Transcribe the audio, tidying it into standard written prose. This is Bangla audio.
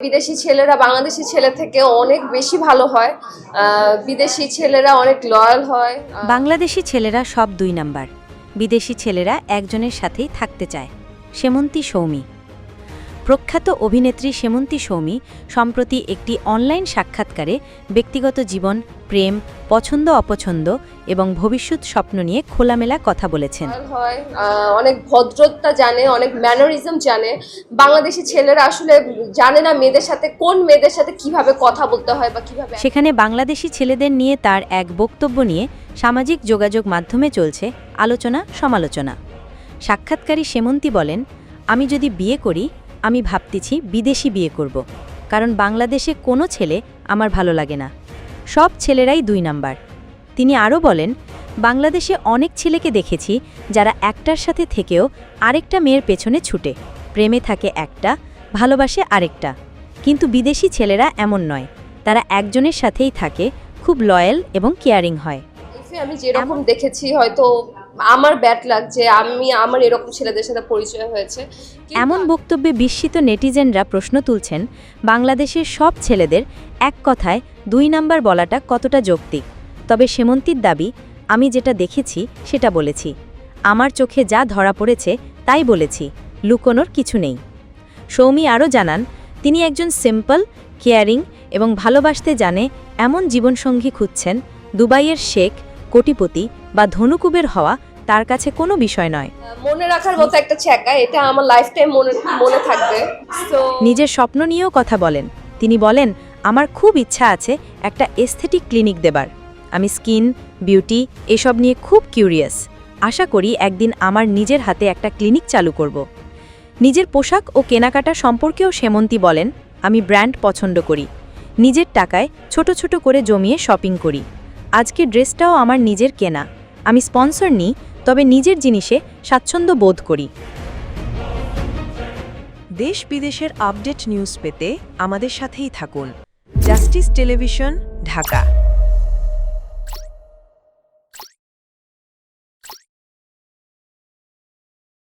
বিদেশি ছেলেরা বাংলাদেশি ছেলে থেকে অনেক বেশি ভালো হয়। বিদেশি ছেলেরা অনেক লয়াল হয়। বাংলাদেশি ছেলেরা সব 2 নাম্বার, বিদেশি ছেলেরা একজনের সাথেই থাকতে চায়। সেমন্তী সৌমি। প্রখ্যাত অভিনেত্রী সেমন্তী সৌমি সম্প্রতি একটি অনলাইন সাক্ষাৎকারে ব্যক্তিগত জীবন, প্রেম, পছন্দ অপছন্দ এবং ভবিষ্যৎ স্বপ্ন নিয়ে খোলামেলা কথা বলেছেন। অনেক ভদ্রতা জানে, অনেক ম্যানারিজম জানে। বাংলাদেশি ছেলেরা আসলে জানে না কোন মেয়েদের সাথে কিভাবে কথা বলতে হয় বা কিভাবে। সেখানে বাংলাদেশি ছেলেদের নিয়ে তার এক বক্তব্য নিয়ে সামাজিক যোগাযোগ মাধ্যমে চলছে আলোচনা সমালোচনা। সাক্ষাৎকারী সেমন্তী বলেন, আমি যদি বিয়ে করি আমি ভাবতেছি বিদেশি বিয়ে করব, কারণ বাংলাদেশে কোনো ছেলে আমার ভালো লাগে না, সব ছেলেরাই 2 নাম্বার। তিনি আরও বলেন, বাংলাদেশে অনেক ছেলেকে দেখেছি যারা একটার সাথে থেকেও আরেকটা মেয়ের পেছনে ছুটে, প্রেমে থাকে একটা, ভালোবাসে আরেকটা। কিন্তু বিদেশি ছেলেরা এমন নয়, তারা একজনের সাথেই থাকে, খুব লয়াল এবং কেয়ারিং হয়। আমি যেরকম দেখেছি হয়তো আমার ব্যাড লাগছে, আমার এরকম ছেলেদের সাথে পরিচয় হয়েছে। এমন বক্তব্যে বিস্মিত নেটিজেনরা প্রশ্ন তুলছেন, বাংলাদেশের সব ছেলেদের এক কথায় 2 নাম্বার বলাটা কতটা যৌক্তিক। তবে সেমন্তীর দাবি, আমি যেটা দেখেছি সেটা বলেছি, আমার চোখে যা ধরা পড়েছে তাই বলেছি, লুকোনোর কিছু নেই। সৌমি আরও জানান, তিনি একজন সিম্পল, কেয়ারিং এবং ভালোবাসতে জানে এমন জীবনসঙ্গী খুঁজছেন। দুবাইয়ের শেখ, কোটিপতি বা ধনুকুবের হওয়া তার কাছে কোনো বিষয় নয়। মনে রাখার মতো একটা ছ্যাঁকা, এটা আমার লাইফ টাইম মনে থাকবে। নিজের স্বপ্ন নিয়েও কথা বলেন। তিনি বলেন, আমার খুব ইচ্ছা আছে একটা এস্থেটিক ক্লিনিক দেবার। আমি স্কিন, বিউটি এসব নিয়ে খুব কিউরিয়াস। আশা করি একদিন আমার নিজের হাতে একটা ক্লিনিক চালু করব। নিজের পোশাক ও কেনাকাটা সম্পর্কেও সেমন্তী বলেন, আমি ব্র্যান্ড পছন্দ করি, নিজের টাকায় ছোট ছোট করে জমিয়ে শপিং করি। আজকে ড্রেসটাও আমার নিজের কেনা, আমি স্পন্সর নিই, তবে নিজের জিনিসে স্বাচ্ছন্দ্য বোধ করি। দেশ বিদেশের আপডেট নিউজ পেতে আমাদের সাথেই থাকুন। Justice television, Dhaka.